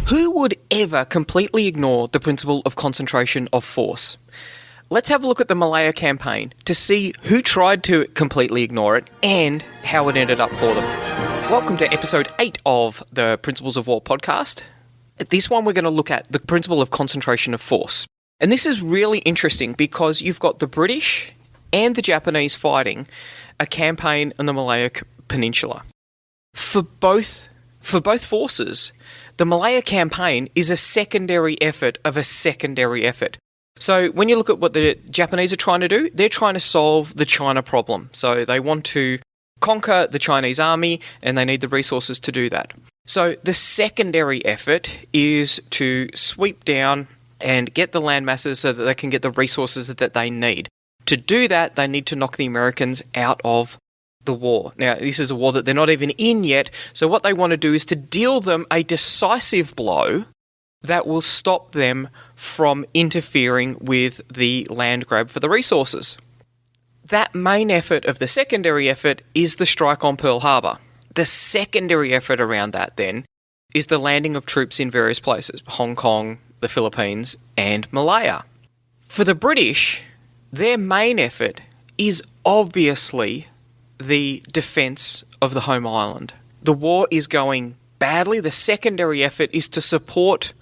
Who would ever completely ignore the principle of concentration of force? Let's have a look at the Malaya campaign to see who tried to completely ignore it and how it ended up for them. Welcome to episode 8 of the Principles of War podcast. At this one, we're going to look at the principle of concentration of force. And this is really interesting because you've got the British and the Japanese fighting a campaign on the Malaya Peninsula. For both forces, the Malaya campaign is a secondary effort of a secondary effort. So when you look at what the Japanese are trying to do, they're trying to solve the China problem. So they want to conquer the Chinese army and they need the resources to do that. So the secondary effort is to sweep down and get the land masses so that they can get the resources that they need. To do that, they need to knock the Americans out of the war. Now, this is a war that they're not even in yet, so what they want to do is to deal them a decisive blow that will stop them from interfering with the land grab for the resources. That main effort of the secondary effort is the strike on Pearl Harbor. The secondary effort around that, then, is the landing of troops in various places, Hong Kong, the Philippines, and Malaya. For the British, their main effort is obviously the defence of the home island. The war is going badly. The secondary effort is to support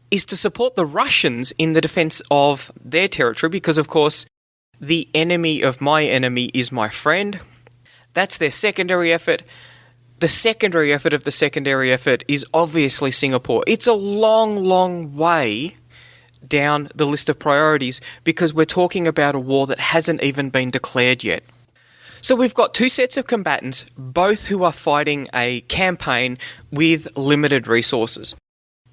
the Russians in the defence of their territory because, of course, the enemy of my enemy is my friend. That's their secondary effort. The secondary effort of the secondary effort is obviously Singapore. It's a long, long way down the list of priorities because we're talking about a war that hasn't even been declared yet. So we've got two sets of combatants, both who are fighting a campaign with limited resources.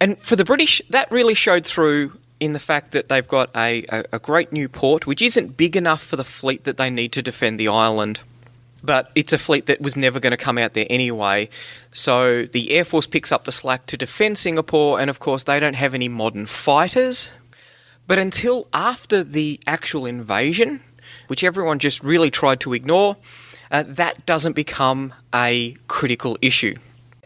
And for the British, that really showed through in the fact that they've got a great new port, which isn't big enough for the fleet that they need to defend the island. But it's a fleet that was never going to come out there anyway. So the Air Force picks up the slack to defend Singapore, and of course they don't have any modern fighters. But until after the actual invasion, which everyone just really tried to ignore, that doesn't become a critical issue.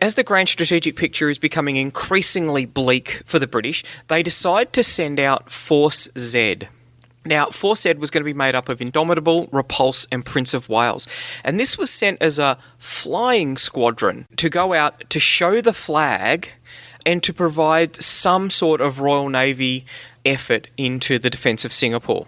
As the grand strategic picture is becoming increasingly bleak for the British, they decide to send out Force Z. Now, Force Z was going to be made up of Indomitable, Repulse, and Prince of Wales. And this was sent as a flying squadron to go out to show the flag and to provide some sort of Royal Navy effort into the defence of Singapore.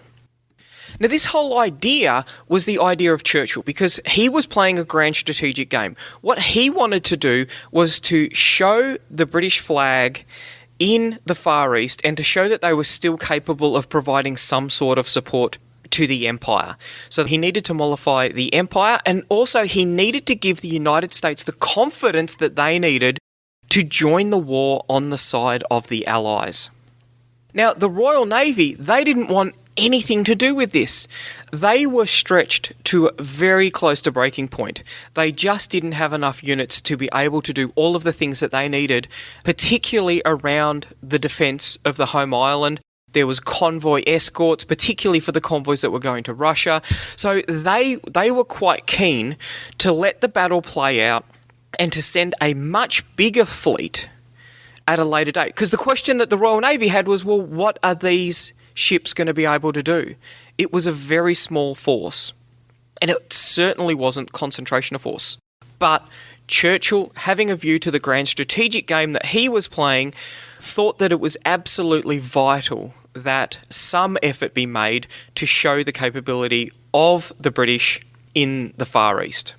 Now, this whole idea was the idea of Churchill because he was playing a grand strategic game. What he wanted to do was to show the British flag in the Far East and to show that they were still capable of providing some sort of support to the Empire. So he needed to mollify the Empire, and also he needed to give the United States the confidence that they needed to join the war on the side of the Allies. Now, the Royal Navy, they didn't want anything to do with this. They were stretched to very close to breaking point. They just didn't have enough units to be able to do all of the things that they needed, particularly around the defence of the home island. There was convoy escorts, particularly for the convoys that were going to Russia. So they were quite keen to let the battle play out and to send a much bigger fleet at a later date. Because the question that the Royal Navy had was, well, what are these ships going to be able to do? It was a very small force. And it certainly wasn't concentration of force. But Churchill, having a view to the grand strategic game that he was playing, thought that it was absolutely vital that some effort be made to show the capability of the British in the Far East.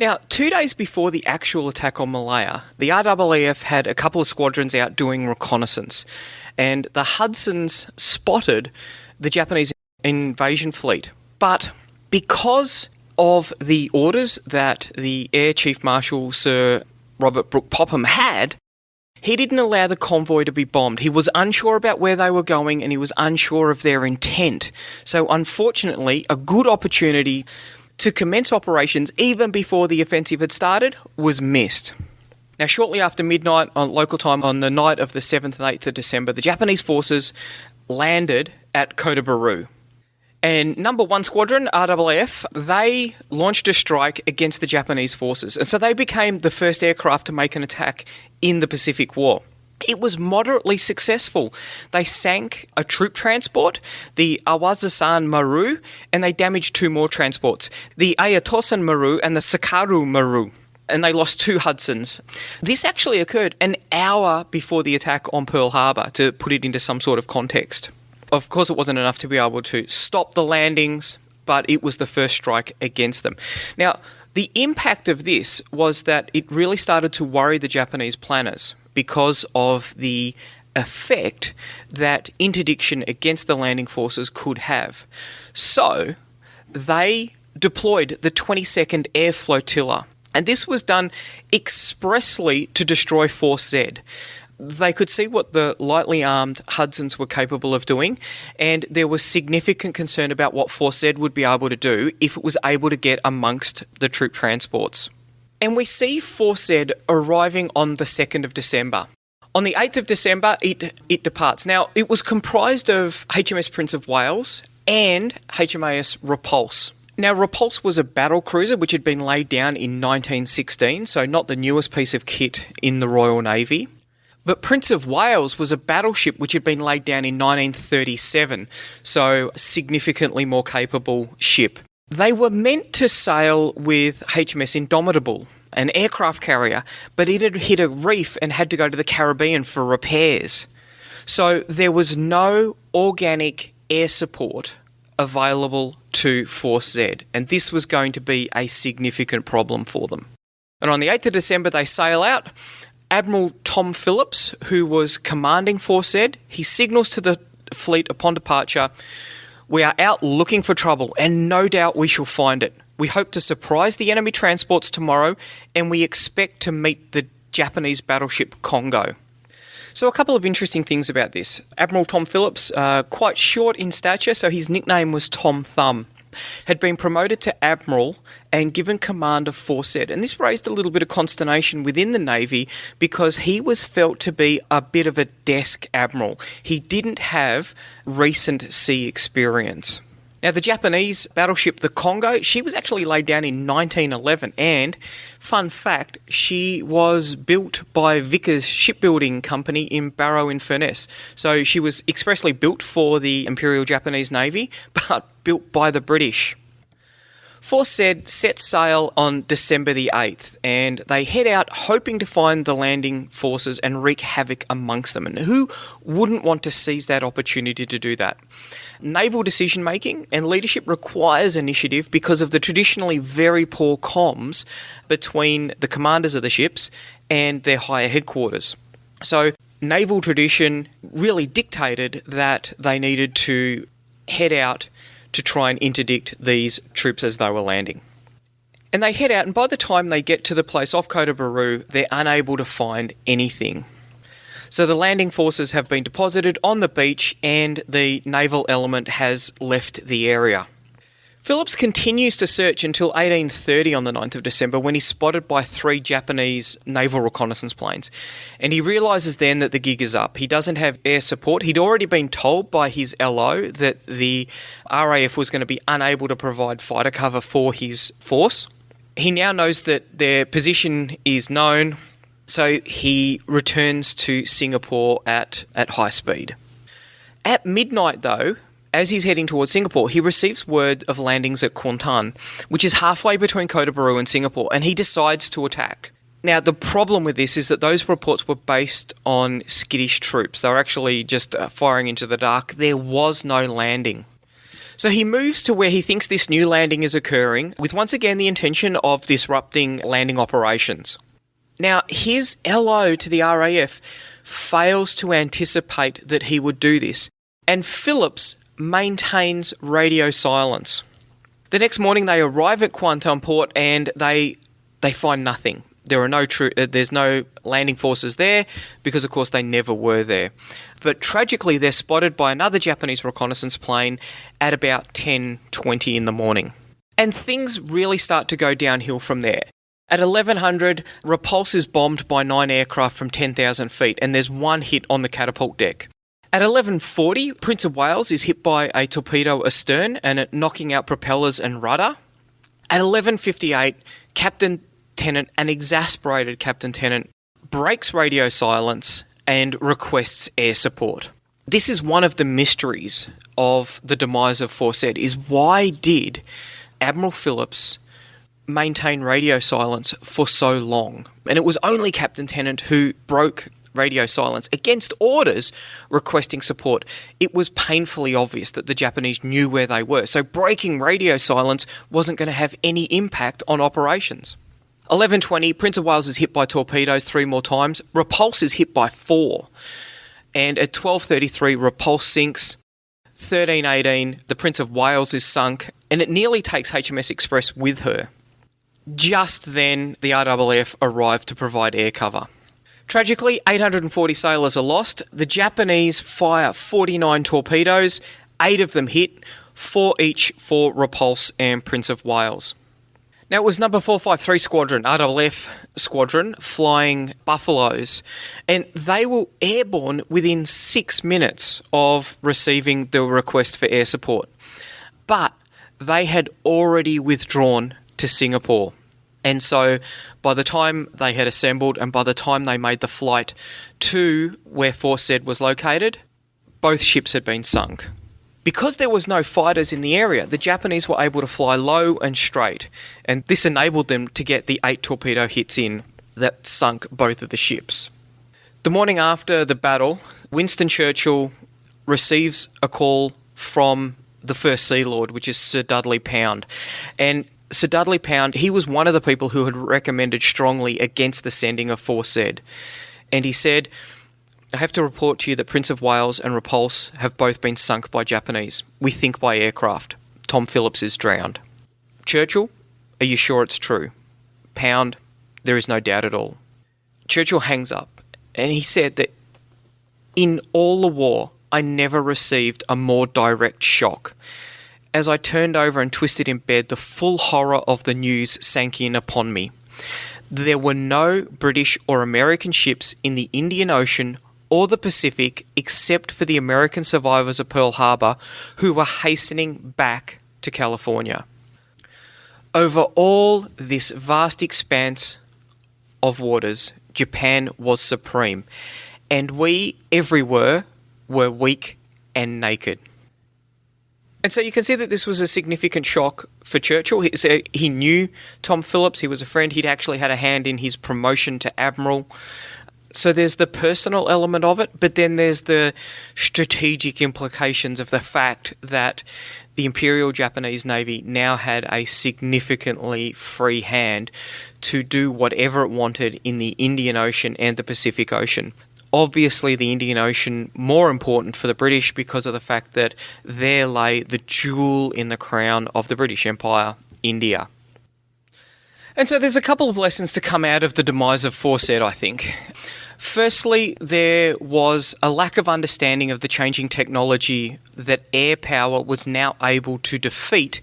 Now, 2 days before the actual attack on Malaya, the RAAF had a couple of squadrons out doing reconnaissance, and the Hudsons spotted the Japanese invasion fleet. But because of the orders that the Air Chief Marshal Sir Robert Brooke Popham had, he didn't allow the convoy to be bombed. He was unsure about where they were going and he was unsure of their intent. So unfortunately, a good opportunity to commence operations even before the offensive had started was missed. Now, shortly after midnight on local time on the night of the 7th and 8th of December, the Japanese forces landed at Kota, Bharu. And number 1 Squadron, RAAF, they launched a strike against the Japanese forces. And so they became the first aircraft to make an attack in the Pacific War. It was moderately successful. They sank a troop transport, the Awazasan Maru, and they damaged 2 more transports, the Ayatosan Maru and the Sakaru Maru. And they lost 2 Hudsons. This actually occurred an hour before the attack on Pearl Harbor, to put it into some sort of context. Of course, it wasn't enough to be able to stop the landings, but it was the first strike against them. Now, the impact of this was that it really started to worry the Japanese planners because of the effect that interdiction against the landing forces could have. So, they deployed the 22nd Air Flotilla. And this was done expressly to destroy Force Z. They could see what the lightly armed Hudsons were capable of doing, and there was significant concern about what Force Z would be able to do if it was able to get amongst the troop transports. And we see Force Z arriving on the 2nd of December. On the 8th of December, it departs. Now, it was comprised of HMS Prince of Wales and HMAS Repulse. Now, Repulse was a battle cruiser which had been laid down in 1916, so not the newest piece of kit in the Royal Navy. But Prince of Wales was a battleship which had been laid down in 1937, so a significantly more capable ship. They were meant to sail with HMS Indomitable, an aircraft carrier, but it had hit a reef and had to go to the Caribbean for repairs. So there was no organic air support available to Force Z, and this was going to be a significant problem for them. And on the 8th of December, they sail out. Admiral Tom Phillips, who was commanding Force Z, he signals to the fleet upon departure, "We are out looking for trouble, and no doubt we shall find it. We hope to surprise the enemy transports tomorrow, and we expect to meet the Japanese battleship Congo." So a couple of interesting things about this. Admiral Tom Phillips, quite short in stature, so his nickname was Tom Thumb, had been promoted to Admiral and given command of Force Z. And this raised a little bit of consternation within the Navy because he was felt to be a bit of a desk admiral. He didn't have recent sea experience. Now, the Japanese battleship, the Congo, she was actually laid down in 1911, and, fun fact, she was built by Vickers Shipbuilding Company in Bharu-in-Furness. So she was expressly built for the Imperial Japanese Navy, but built by the British. Force Z set sail on December the 8th, and they head out hoping to find the landing forces and wreak havoc amongst them. And who wouldn't want to seize that opportunity to do that? Naval decision-making and leadership requires initiative because of the traditionally very poor comms between the commanders of the ships and their higher headquarters. So naval tradition really dictated that they needed to head out to try and interdict these troops as they were landing. And they head out, and by the time they get to the place off Kota Bharu, they're unable to find anything. So the landing forces have been deposited on the beach, and the naval element has left the area. Phillips continues to search until 1830 on the 9th of December, when he's spotted by 3 Japanese naval reconnaissance planes. And he realises then that the gig is up. He doesn't have air support. He'd already been told by his LO that the RAF was going to be unable to provide fighter cover for his force. He now knows that their position is known, so he returns to Singapore at high speed. At midnight, though, as he's heading towards Singapore, he receives word of landings at Kuantan, which is halfway between Kota Bharu and Singapore, and he decides to attack. Now, the problem with this is that those reports were based on skittish troops. They were actually just firing into the dark. There was no landing. So he moves to where he thinks this new landing is occurring, with once again the intention of disrupting landing operations. Now, his LO to the RAF fails to anticipate that he would do this, and Phillips maintains radio silence. The next morning they arrive at Kuantan port and they find nothing. There's no landing forces there because, of course, they never were there. But tragically, they're spotted by another Japanese reconnaissance plane at about 10:20 in the morning. And things really start to go downhill from there. At 1100, Repulse is bombed by 9 aircraft from 10,000 feet, and there's one hit on the catapult deck. At 1140, Prince of Wales is hit by a torpedo astern and it knocking out propellers and rudder. At 1158, Captain Tennant, an exasperated Captain Tennant, breaks radio silence and requests air support. This is one of the mysteries of the demise of Force Ed, is why did Admiral Phillips maintain radio silence for so long? And it was only Captain Tennant who broke radio silence against orders requesting support. It was painfully obvious that the Japanese knew where they were, so breaking radio silence wasn't going to have any impact on operations. 11:20, Prince of Wales is hit by torpedoes 3 more times. Repulse is hit by 4. And at 12:33, Repulse sinks. 13:18, the Prince of Wales is sunk, and it nearly takes HMS Express with her. Just then, the RAAF arrived to provide air cover. Tragically, 840 sailors are lost. The Japanese fire 49 torpedoes, 8 of them hit, 4 each for Repulse and Prince of Wales. Now, it was number 453 Squadron, RAAF Squadron, flying Buffaloes, and they were airborne within 6 minutes of receiving the request for air support. But they had already withdrawn to Singapore. And so by the time they had assembled and by the time they made the flight to where Force Z was located, both ships had been sunk. Because there was no fighters in the area, the Japanese were able to fly low and straight, and this enabled them to get the 8 torpedo hits in that sunk both of the ships. The morning after the battle, Winston Churchill receives a call from the First Sea Lord, which is Sir Dudley Pound. And Sir Dudley Pound, he was one of the people who had recommended strongly against the sending of Force Z. And he said, "I have to report to you that Prince of Wales and Repulse have both been sunk by Japanese. We think by aircraft. Tom Phillips is drowned." Churchill, "Are you sure it's true?" Pound, "There is no doubt at all." Churchill hangs up, and he said that in all the war, I never received a more direct shock. As I turned over and twisted in bed, the full horror of the news sank in upon me. There were no British or American ships in the Indian Ocean or the Pacific except for the American survivors of Pearl Harbor who were hastening back to California. Over all this vast expanse of waters, Japan was supreme, and we everywhere were weak and naked. And so you can see that this was a significant shock for Churchill. He knew Tom Phillips, he was a friend, he'd actually had a hand in his promotion to Admiral. So there's the personal element of it, but then there's the strategic implications of the fact that the Imperial Japanese Navy now had a significantly free hand to do whatever it wanted in the Indian Ocean and the Pacific Ocean. Obviously, the Indian Ocean more important for the British because of the fact that there lay the jewel in the crown of the British Empire, India. And so there's a couple of lessons to come out of the demise of Force Ed, I think. Firstly, there was a lack of understanding of the changing technology that air power was now able to defeat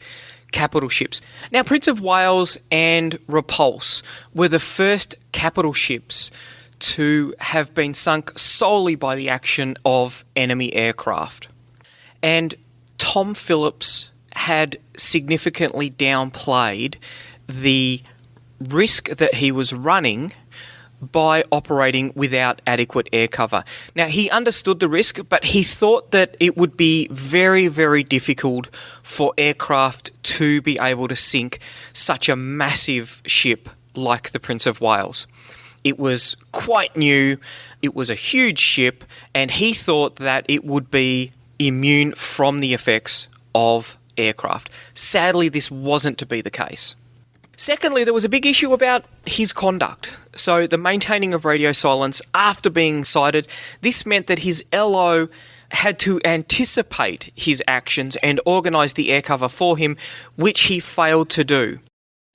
capital ships. Now, Prince of Wales and Repulse were the first capital ships to have been sunk solely by the action of enemy aircraft. And Tom Phillips had significantly downplayed the risk that he was running by operating without adequate air cover. Now, he understood the risk, but he thought that it would be very, very difficult for aircraft to be able to sink such a massive ship like the Prince of Wales. It was quite new, it was a huge ship, and he thought that it would be immune from the effects of aircraft. Sadly, this wasn't to be the case. Secondly, there was a big issue about his conduct. So the maintaining of radio silence after being sighted, this meant that his LO had to anticipate his actions and organise the air cover for him, which he failed to do.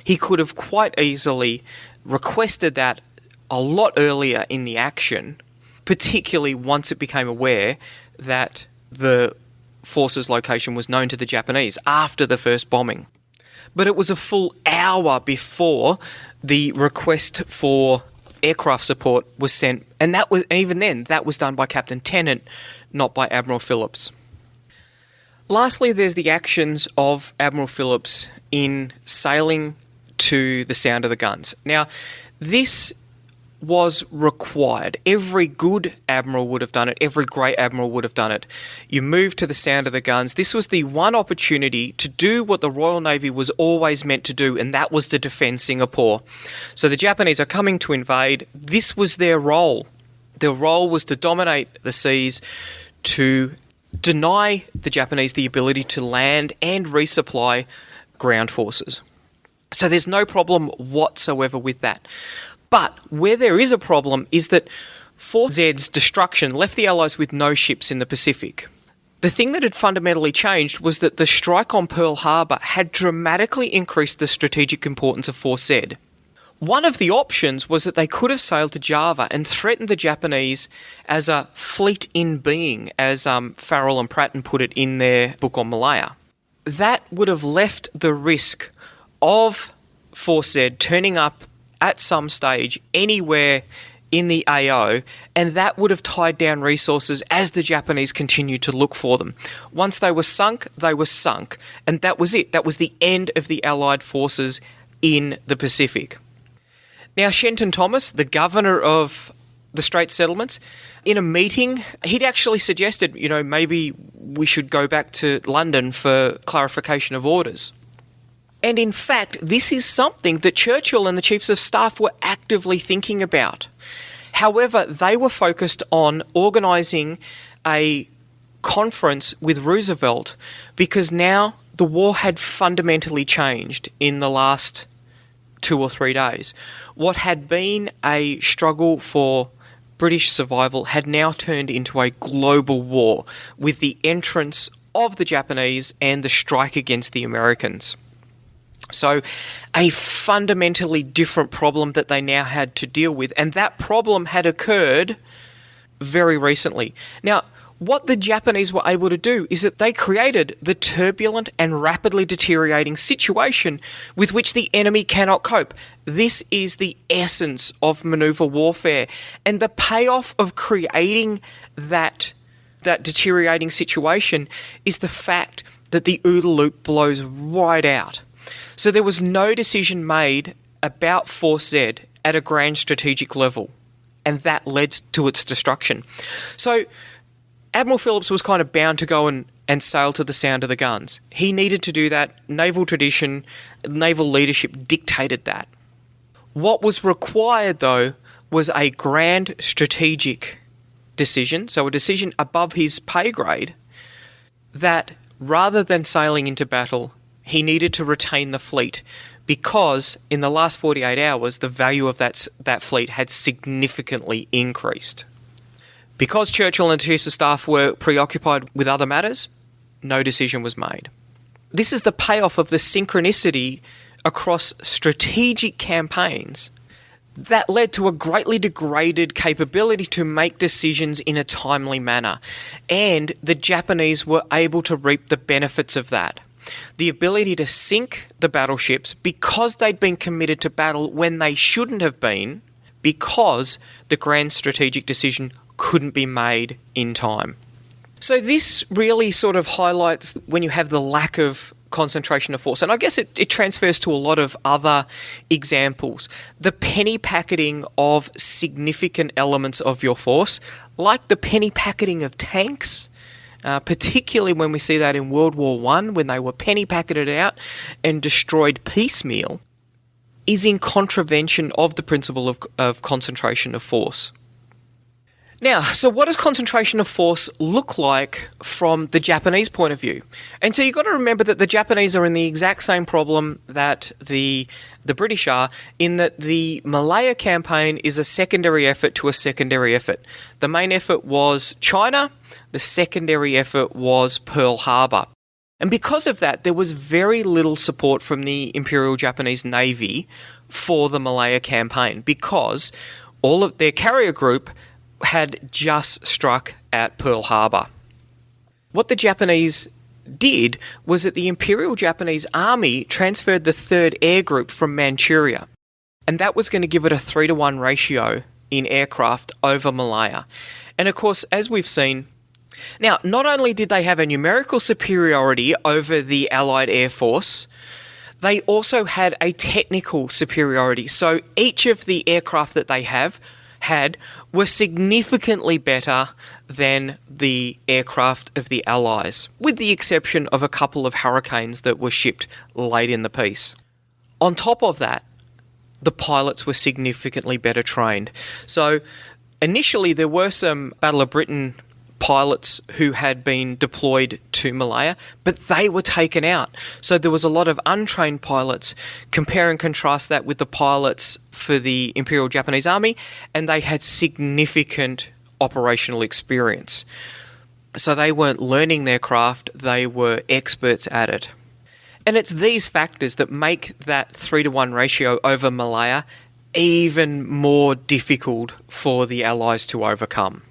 He could have quite easily requested that a lot earlier in the action, particularly once it became aware that the force's location was known to the Japanese after the first bombing. But it was a full hour before the request for aircraft support was sent, and that was, even then, that was done by Captain Tennant, not by Admiral Phillips. Lastly, there's the actions of Admiral Phillips in sailing to the sound of the guns. Now, this was required. Every good admiral would have done it. Every great admiral would have done it. You move to the sound of the guns. This was the one opportunity to do what the Royal Navy was always meant to do, and that was to defend Singapore. So the Japanese are coming to invade. This was their role. Their role was to dominate the seas, to deny the Japanese the ability to land and resupply ground forces. So there's no problem whatsoever with that. But where there is a problem is that 4Z's destruction left the Allies with no ships in the Pacific. The thing that had fundamentally changed was that the strike on Pearl Harbor had dramatically increased the strategic importance of 4Z. One of the options was that they could have sailed to Java and threatened the Japanese as a fleet in being, as Farrell and Pratton put it in their book on Malaya. That would have left the risk of 4Z turning up at some stage anywhere in the AO, and that would have tied down resources as the Japanese continued to look for them. Once they were sunk, and that was it. That was the end of the Allied forces in the Pacific. Now, Shenton Thomas, the governor of the Straits Settlements, in a meeting, he'd actually suggested, maybe we should go back to London for clarification of orders. And in fact, this is something that Churchill and the Chiefs of Staff were actively thinking about. However, they were focused on organising a conference with Roosevelt because now the war had fundamentally changed in the last 2 or 3 days. What had been a struggle for British survival had now turned into a global war with the entrance of the Japanese and the strike against the Americans. So a fundamentally different problem that they now had to deal with, and that problem had occurred very recently. Now, what the Japanese were able to do is that they created the turbulent and rapidly deteriorating situation with which the enemy cannot cope. This is the essence of manoeuvre warfare, and the payoff of creating that deteriorating situation is the fact that the OODA loop blows right out. So there was no decision made about 4Z at a grand strategic level, and that led to its destruction. So Admiral Phillips was kind of bound to go and sail to the sound of the guns. He needed to do that. Naval tradition, naval leadership dictated that. What was required, though, was a grand strategic decision, so a decision above his pay grade, that rather than sailing into battle, he needed to retain the fleet because in the last 48 hours, the value of that fleet had significantly increased. Because Churchill and the Chiefs of Staff were preoccupied with other matters, no decision was made. This is the payoff of the synchronicity across strategic campaigns that led to a greatly degraded capability to make decisions in a timely manner. And the Japanese were able to reap the benefits of that. The ability to sink the battleships because they'd been committed to battle when they shouldn't have been, because the grand strategic decision couldn't be made in time. So this really sort of highlights when you have the lack of concentration of force. And I guess it transfers to a lot of other examples. The penny packeting of significant elements of your force, like the penny packeting of tanks, particularly when we see that in World War I, when they were penny packeted out and destroyed piecemeal, is in contravention of the principle of concentration of force. Now, so what does concentration of force look like from the Japanese point of view? And so you've got to remember that the Japanese are in the exact same problem that the British are, in that the Malaya campaign is a secondary effort to a secondary effort. The main effort was China, the secondary effort was Pearl Harbor. And because of that, there was very little support from the Imperial Japanese Navy for the Malaya campaign, because all of their carrier group had just struck at Pearl Harbor. What the Japanese did was that the Imperial Japanese Army transferred the 3rd Air Group from Manchuria, and that was going to give it a 3-to-1 ratio in aircraft over Malaya. And of course, as we've seen, now, not only did they have a numerical superiority over the Allied Air Force, They also had a technical superiority. So each of the aircraft that they had were significantly better than the aircraft of the Allies, with the exception of a couple of Hurricanes that were shipped late in the piece. On top of that, the pilots were significantly better trained. So initially there were some Battle of Britain pilots who had been deployed to Malaya, but they were taken out. So there was a lot of untrained pilots. Compare and contrast that with the pilots for the Imperial Japanese Army, and they had significant operational experience. So they weren't learning their craft, they were experts at it. And it's these factors that make that 3-to-1 ratio over Malaya even more difficult for the Allies to overcome.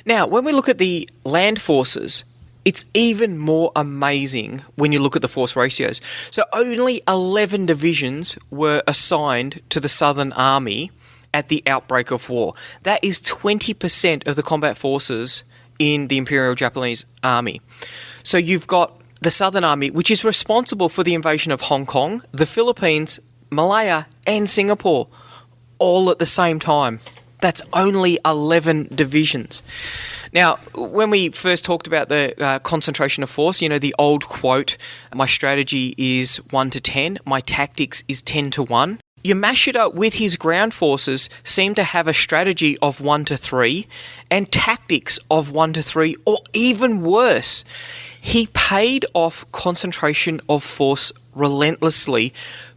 Now, when we look at the land forces, it's even more amazing when you look at the force ratios. So only 11 divisions were assigned to the Southern Army at the outbreak of war. That is 20% of the combat forces in the Imperial Japanese Army. So you've got the Southern Army, which is responsible for the invasion of Hong Kong, the Philippines, Malaya, and Singapore, all at the same time. That's only 11 divisions. Now, when we first talked about the concentration of force, you know, the old quote, my strategy is 1 to 10, my tactics is 10 to 1. Yamashita, with his ground forces, seemed to have a strategy of 1 to 3 and tactics of 1 to 3, or even worse. He paid off concentration of force relentlessly,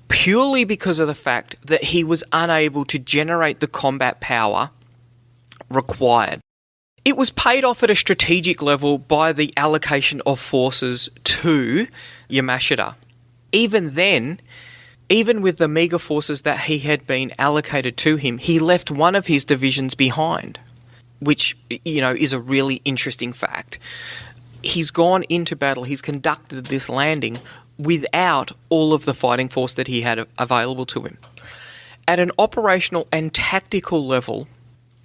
purely because of the fact that he was unable to generate the combat power required. It was paid off at a strategic level by the allocation of forces to Yamashita. Even then, even with the meagre forces that he had been allocated to him, he left one of his divisions behind, which, you know, is a really interesting fact. He's gone into battle, he's conducted this landing without all of the fighting force that he had available to him. At an operational and tactical level,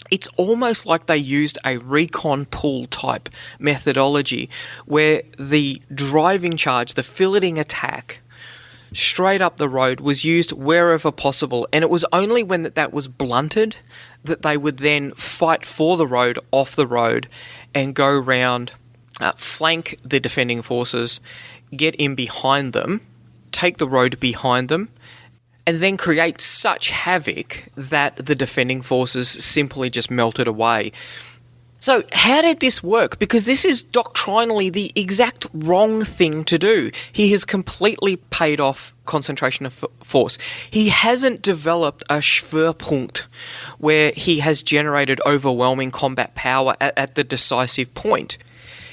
it's almost like they used a recon pool type methodology where the driving charge, the filleting attack, straight up the road was used wherever possible, and it was only when that was blunted that they would then fight for the road, off the road, and go round, flank the defending forces, get in behind them, take the road behind them, and then create such havoc that the defending forces simply just melted away. So how did this work? Because this is doctrinally the exact wrong thing to do. He has completely paid off concentration of force. He hasn't developed a Schwerpunkt where he has generated overwhelming combat power at the decisive point.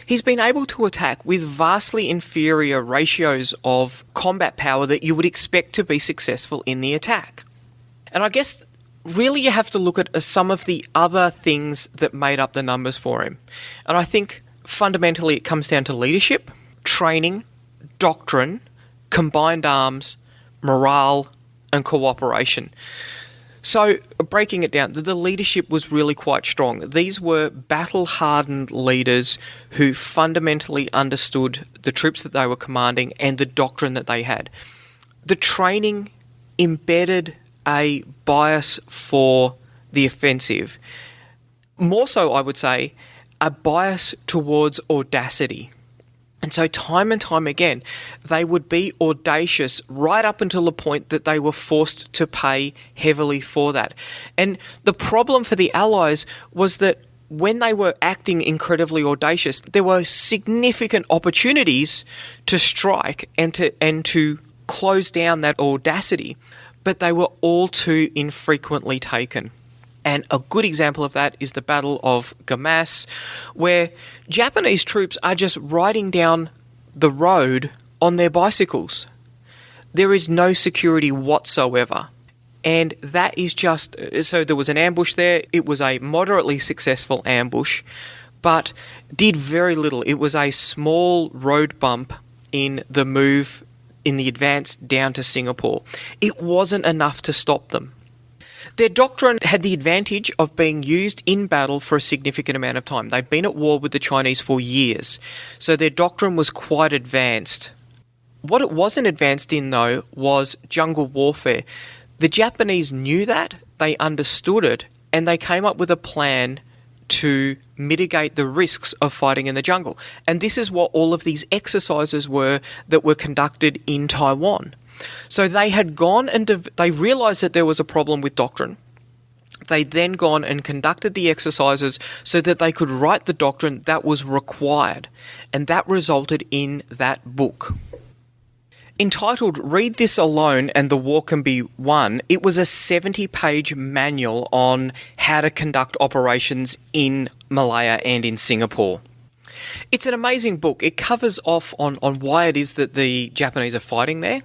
He's been able to attack with vastly inferior ratios of combat power that you would expect to be successful in the attack. And I guess really you have to look at some of the other things that made up the numbers for him. And I think fundamentally it comes down to leadership, training, doctrine, combined arms, morale, and cooperation. So, breaking it down, the leadership was really quite strong. These were battle-hardened leaders who fundamentally understood the troops that they were commanding and the doctrine that they had. The training embedded a bias for the offensive. More so, I would say, a bias towards audacity. And so time and time again, they would be audacious right up until the point that they were forced to pay heavily for that. And the problem for the Allies was that when they were acting incredibly audacious, there were significant opportunities to strike and to close down that audacity, but they were all too infrequently taken. And a good example of that is the Battle of Gamas, where Japanese troops are just riding down the road on their bicycles. There is no security whatsoever. And that is just... So there was an ambush there. It was a moderately successful ambush, but did very little. It was a small road bump in the move, in the advance down to Singapore. It wasn't enough to stop them. Their doctrine had the advantage of being used in battle for a significant amount of time. They'd been at war with the Chinese for years, so their doctrine was quite advanced. What it wasn't advanced in, though, was jungle warfare. The Japanese knew that, they understood it, and they came up with a plan to mitigate the risks of fighting in the jungle. And this is what all of these exercises were that were conducted in Taiwan. So they had gone and they realised that there was a problem with Doctrine. They'd then gone and conducted the exercises so that they could write the doctrine that was required. And that resulted in that book. Entitled Read This Alone and the War Can Be Won, it was a 70-page manual on how to conduct operations in Malaya and in Singapore. It's an amazing book. It covers off on why it is that the Japanese are fighting there.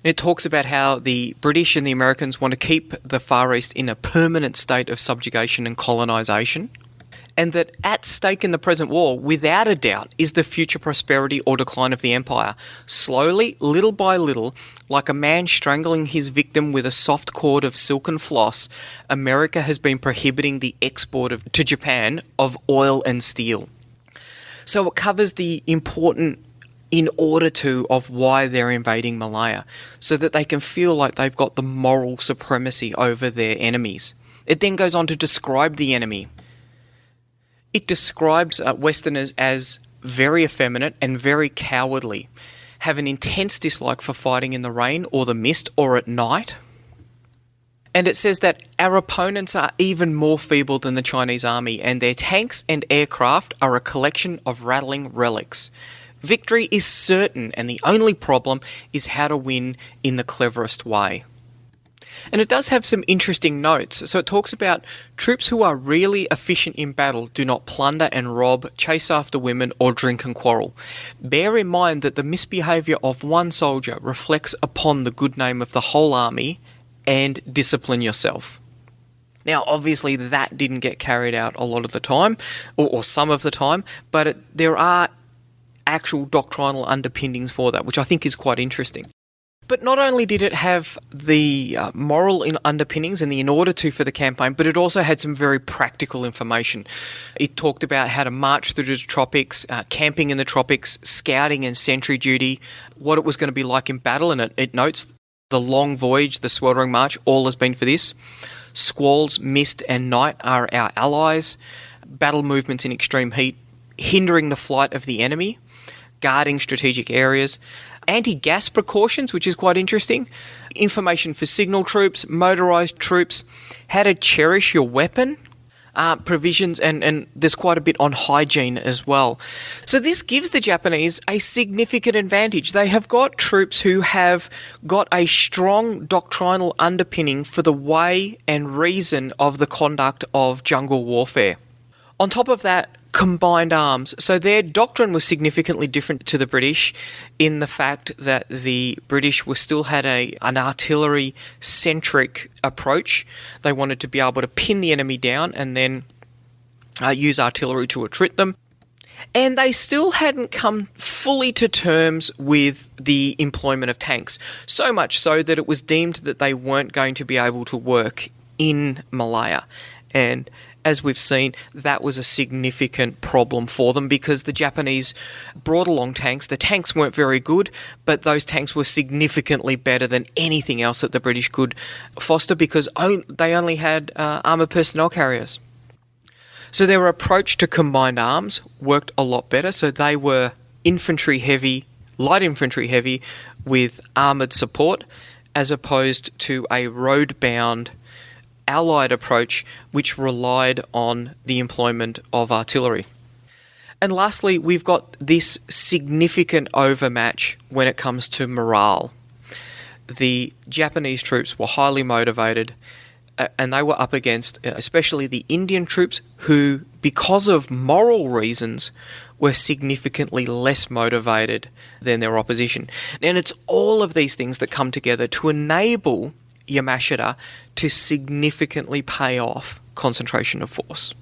It talks about how the British and the Americans want to keep the Far East in a permanent state of subjugation and colonisation, and that at stake in the present war, without a doubt, is the future prosperity or decline of the empire. Slowly, little by little, like a man strangling his victim with a soft cord of silken floss, America has been prohibiting the export to Japan of oil and steel. So it covers the important in order to of why they're invading Malaya, so that they can feel like they've got the moral supremacy over their enemies. It then goes on to describe the enemy. It describes Westerners as very effeminate and very cowardly, have an intense dislike for fighting in the rain or the mist or at night. And it says that our opponents are even more feeble than the Chinese army, and their tanks and aircraft are a collection of rattling relics. Victory is certain, and the only problem is how to win in the cleverest way. And it does have some interesting notes. So it talks about troops who are really efficient in battle do not plunder and rob, chase after women, or drink and quarrel. Bear in mind that the misbehaviour of one soldier reflects upon the good name of the whole army, and discipline yourself. Now, obviously, that didn't get carried out a lot of the time, or some of the time, but there are actual doctrinal underpinnings for that, which I think is quite interesting. But not only did it have the moral underpinnings and the in order to for the campaign, but it also had some very practical information. It talked about how to march through the tropics, camping in the tropics, scouting and sentry duty, what it was going to be like in battle, and it notes the long voyage, the sweltering march, all has been for this. Squalls, mist and night are our allies. Battle movements in extreme heat, hindering the flight of the enemy, guarding strategic areas, anti-gas precautions, which is quite interesting, information for signal troops, motorised troops, how to cherish your weapon, provisions, and there's quite a bit on hygiene as well. So this gives the Japanese a significant advantage. They have got troops who have got a strong doctrinal underpinning for the way and reason of the conduct of jungle warfare. On top of that, combined arms. So their doctrine was significantly different to the British in the fact that the British still had an artillery-centric approach. They wanted to be able to pin the enemy down and then use artillery to attrit them. And they still hadn't come fully to terms with the employment of tanks, so much so that it was deemed that they weren't going to be able to work in Malaya. And as we've seen, that was a significant problem for them because the Japanese brought along tanks. The tanks weren't very good, but those tanks were significantly better than anything else that the British could foster because they only had armoured personnel carriers. So their approach to combined arms worked a lot better. So they were infantry heavy, light infantry heavy with armoured support as opposed to a road-bound Allied approach which relied on the employment of artillery. And lastly, we've got this significant overmatch when it comes to morale. The Japanese troops were highly motivated and they were up against especially the Indian troops who, because of moral reasons, were significantly less motivated than their opposition. And it's all of these things that come together to enable Yamashita to significantly pay off concentration of force.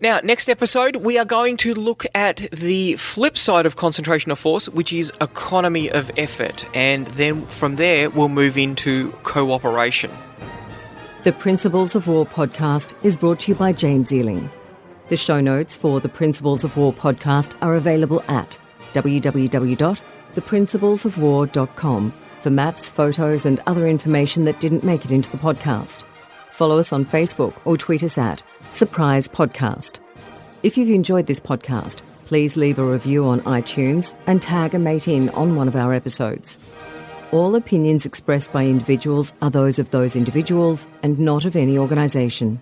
Now, next episode, we are going to look at the flip side of concentration of force, which is economy of effort. And then from there, we'll move into cooperation. The Principles of War podcast is brought to you by James Ealing. The show notes for the Principles of War podcast are available at www.principlesofwar.com. theprinciplesofwar.com for maps, photos, and other information that didn't make it into the podcast. Follow us on Facebook or tweet us at Surprise Podcast. If you've enjoyed this podcast, please leave a review on iTunes and tag a mate in on one of our episodes. All opinions expressed by individuals are those of those individuals and not of any organisation.